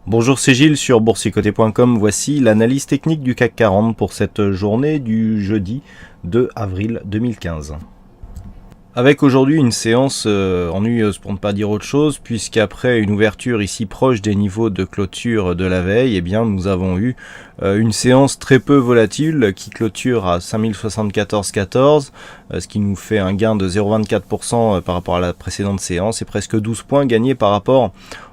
Bonjour, c'est Gilles sur boursicoté.com. Voici l'analyse technique du CAC 40 pour cette journée du jeudi 2 avril 2015. Avec aujourd'hui une séance ennuyeuse pour ne pas dire autre chose, puisqu'après une ouverture ici proche des niveaux de clôture de la veille, eh bien nous avons eu une séance très peu volatile qui clôture à 5074,14, ce qui nous fait un gain de 0,24% par rapport à la précédente séance et presque 12 points gagnés par rapport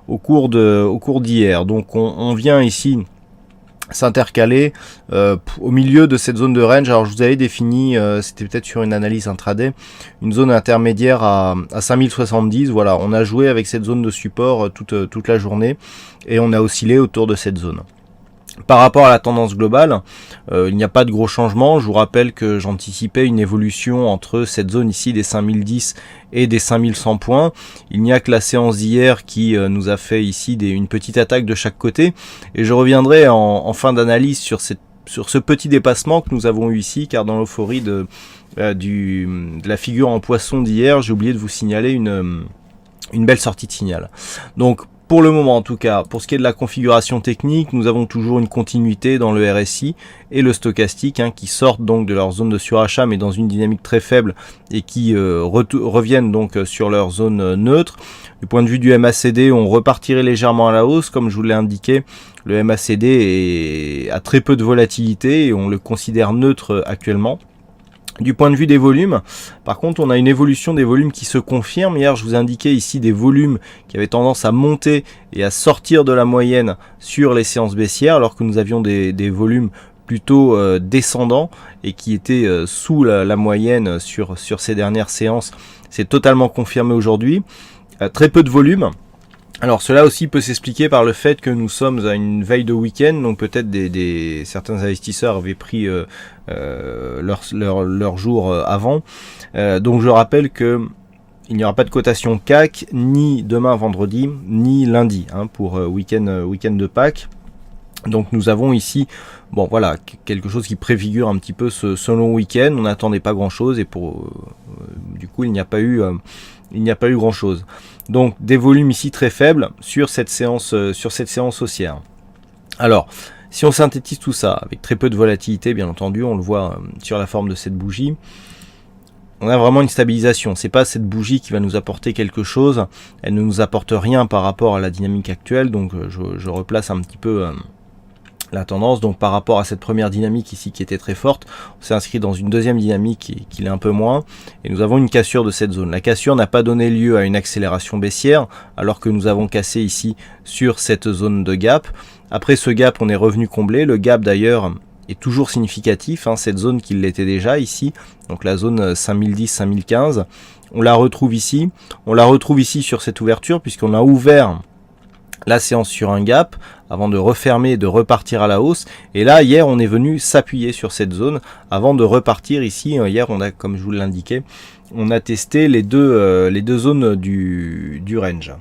au cours d'hier. Donc on vient ici s'intercaler au milieu de cette zone de range. Alors je vous avais défini, c'était peut-être sur une analyse intraday, une zone intermédiaire à 5070. Voilà, on a joué avec cette zone de support toute la journée et on a oscillé autour de cette zone. Par rapport à la tendance globale, il n'y a pas de gros changements. Je vous rappelle que j'anticipais une évolution entre cette zone ici des 5010 et des 5100 points. Il n'y a que la séance d'hier qui nous a fait ici une petite attaque de chaque côté. Et je reviendrai en fin d'analyse sur ce petit dépassement que nous avons eu ici, car dans l'euphorie de la figure en poisson d'hier, j'ai oublié de vous signaler une belle sortie de signal. Donc, pour le moment en tout cas, pour ce qui est de la configuration technique, nous avons toujours une continuité dans le RSI et le stochastique qui sortent donc de leur zone de surachat mais dans une dynamique très faible et qui reviennent donc sur leur zone neutre. Du point de vue du MACD, on repartirait légèrement à la hausse, comme je vous l'ai indiqué. Le MACD a très peu de volatilité et on le considère neutre actuellement. Du point de vue des volumes, par contre, on a une évolution des volumes qui se confirme. Hier, je vous indiquais ici des volumes qui avaient tendance à monter et à sortir de la moyenne sur les séances baissières, alors que nous avions des volumes plutôt descendants et qui étaient sous la moyenne sur ces dernières séances. C'est totalement confirmé aujourd'hui. Très peu de volume. Alors cela aussi peut s'expliquer par le fait que nous sommes à une veille de week-end, donc peut-être certains investisseurs avaient pris leur jour avant. Donc je rappelle que il n'y aura pas de cotation CAC ni demain vendredi ni lundi pour week-end de Pâques. Donc nous avons ici, bon voilà, quelque chose qui préfigure un petit peu ce long week-end. On n'attendait pas grand-chose et du coup il n'y a pas eu grand-chose. Donc des volumes ici très faibles sur cette séance haussière. Alors, si on synthétise tout ça avec très peu de volatilité, bien entendu, on le voit sur la forme de cette bougie, on a vraiment une stabilisation. C'est pas cette bougie qui va nous apporter quelque chose, elle ne nous apporte rien par rapport à la dynamique actuelle, donc je replace un petit peu la tendance. Donc par rapport à cette première dynamique ici qui était très forte, on s'est inscrit dans une deuxième dynamique qui l'est un peu moins et nous avons une cassure de cette zone. La cassure n'a pas donné lieu à une accélération baissière alors que nous avons cassé ici sur cette zone de gap. Après ce gap, on est revenu combler. Le gap d'ailleurs est toujours significatif, cette zone qui l'était déjà ici, donc la zone 5010-5015. On la retrouve ici sur cette ouverture puisqu'on a ouvert la séance sur un gap avant de refermer et de repartir à la hausse. Et là, hier, on est venu s'appuyer sur cette zone avant de repartir ici. Hier, on a, comme je vous l'indiquais, on a testé les deux zones du range.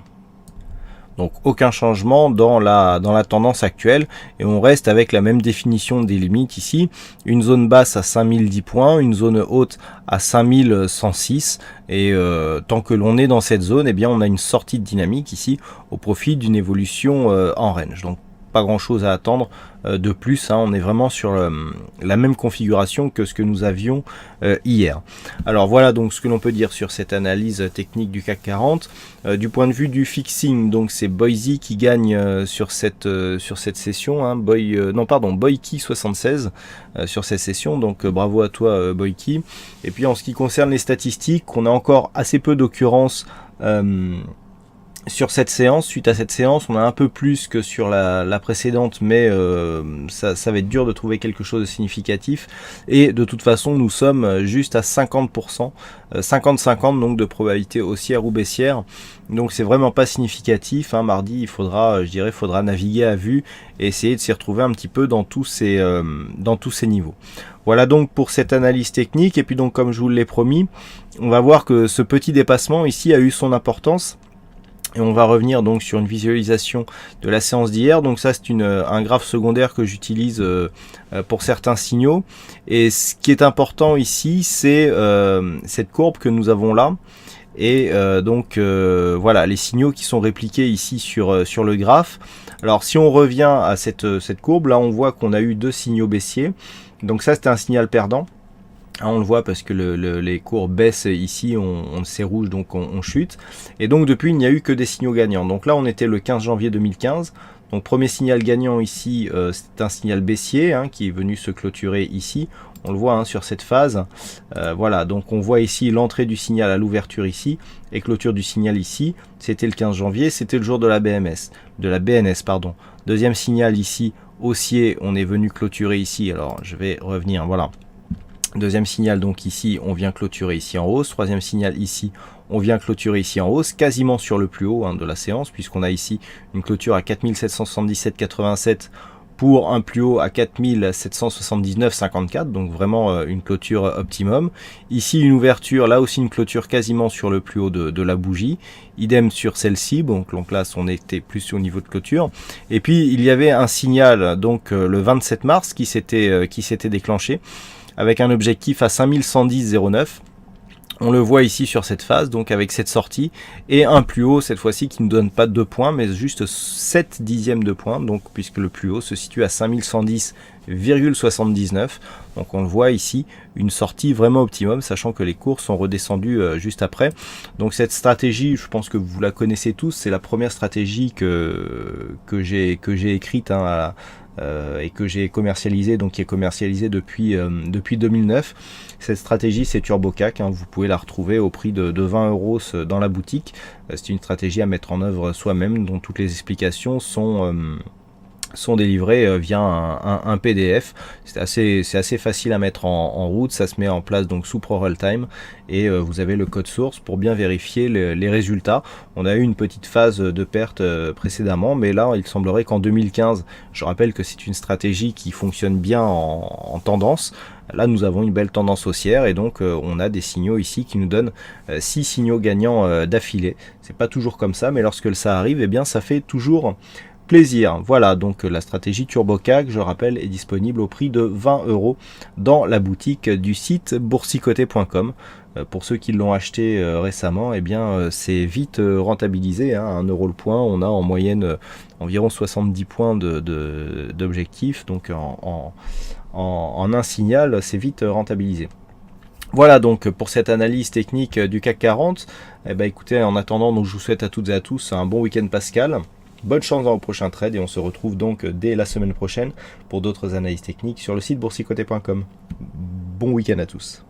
Donc aucun changement dans la tendance actuelle et on reste avec la même définition des limites ici, une zone basse à 5010 points, une zone haute à 5106 et tant que l'on est dans cette zone, eh bien on a une sortie de dynamique ici au profit d'une évolution en range. Donc pas grand chose à attendre de plus, on est vraiment sur la même configuration que ce que nous avions hier. Alors voilà donc ce que l'on peut dire sur cette analyse technique du CAC 40. Du point de vue du fixing, donc c'est Boise qui gagne sur cette session, Boyki 76 sur cette session, donc bravo à toi Boyki. Et puis en ce qui concerne les statistiques, on a encore assez peu d'occurrences sur cette séance. Suite à cette séance, on a un peu plus que sur la précédente, mais ça va être dur de trouver quelque chose de significatif. Et de toute façon, nous sommes juste à 50%, 50-50 donc de probabilité haussière ou baissière. Donc c'est vraiment pas significatif. Mardi, il faudra naviguer à vue et essayer de s'y retrouver un petit peu dans tous ces niveaux. Voilà donc pour cette analyse technique. Et puis donc comme je vous l'ai promis, on va voir que ce petit dépassement ici a eu son importance. Et on va revenir donc sur une visualisation de la séance d'hier. Donc ça c'est un graphe secondaire que j'utilise pour certains signaux. Et ce qui est important ici, c'est cette courbe que nous avons là. et donc voilà les signaux qui sont répliqués ici sur le graphe. Alors si on revient à cette courbe, là on voit qu'on a eu 2 signaux baissiers, donc ça c'était un signal perdant. On le voit parce que les cours baissent ici, c'est rouge, donc on chute. Et donc depuis, il n'y a eu que des signaux gagnants. Donc là, on était le 15 janvier 2015. Donc premier signal gagnant ici, c'est un signal baissier qui est venu se clôturer ici. On le voit sur cette phase. Voilà, donc on voit ici l'entrée du signal à l'ouverture ici et clôture du signal ici. C'était le 15 janvier, c'était le jour de la BNS, pardon. Deuxième signal ici, haussier, on est venu clôturer ici. Alors je vais revenir, voilà. Deuxième signal, donc ici, on vient clôturer ici en hausse. Troisième signal ici, on vient clôturer ici en hausse, quasiment sur le plus haut de la séance, puisqu'on a ici une clôture à 4777,87 pour un plus haut à 4779,54, donc vraiment une clôture optimum. Ici, une ouverture, là aussi une clôture quasiment sur le plus haut de la bougie. Idem sur celle-ci, donc là, on était plus au niveau de clôture. Et puis, il y avait un signal, donc le 27 mars, qui s'était déclenché, avec un objectif à 5110,09. On le voit ici sur cette phase, donc avec cette sortie, et un plus haut cette fois-ci qui ne donne pas 2 points, mais juste 7 dixièmes de points, donc puisque le plus haut se situe à 5110,79. Donc on le voit ici, une sortie vraiment optimum, sachant que les cours sont redescendus juste après. Donc cette stratégie, je pense que vous la connaissez tous, c'est la première stratégie que j'ai écrite et que j'ai commercialisé, donc qui est commercialisé depuis 2009. Cette stratégie, c'est TurboCAC, vous pouvez la retrouver au prix de 20 € dans la boutique. C'est une stratégie à mettre en œuvre soi-même, dont toutes les explications sont délivrées via un PDF. C'est assez facile à mettre en route, ça se met en place donc sous ProRollTime, et vous avez le code source pour bien vérifier les résultats. On a eu une petite phase de perte précédemment, mais là il semblerait qu'en 2015, je rappelle que c'est une stratégie qui fonctionne bien en tendance. Là nous avons une belle tendance haussière, et donc on a des signaux ici qui nous donnent 6 signaux gagnants d'affilée. C'est pas toujours comme ça, mais lorsque ça arrive, eh bien ça fait toujours plaisir. Voilà, donc la stratégie TurboCAC, je rappelle, est disponible au prix de 20 € dans la boutique du site boursicoté.com. Pour ceux qui l'ont acheté récemment, eh bien c'est vite rentabilisé, 1 € le point. On a en moyenne environ 70 points d'objectif, donc en un signal, c'est vite rentabilisé. Voilà donc pour cette analyse technique du CAC 40. Eh ben, écoutez, en attendant, donc, je vous souhaite à toutes et à tous un bon week-end pascal. Bonne chance dans vos prochains trades, et on se retrouve donc dès la semaine prochaine pour d'autres analyses techniques sur le site boursicoté.com. Bon week-end à tous.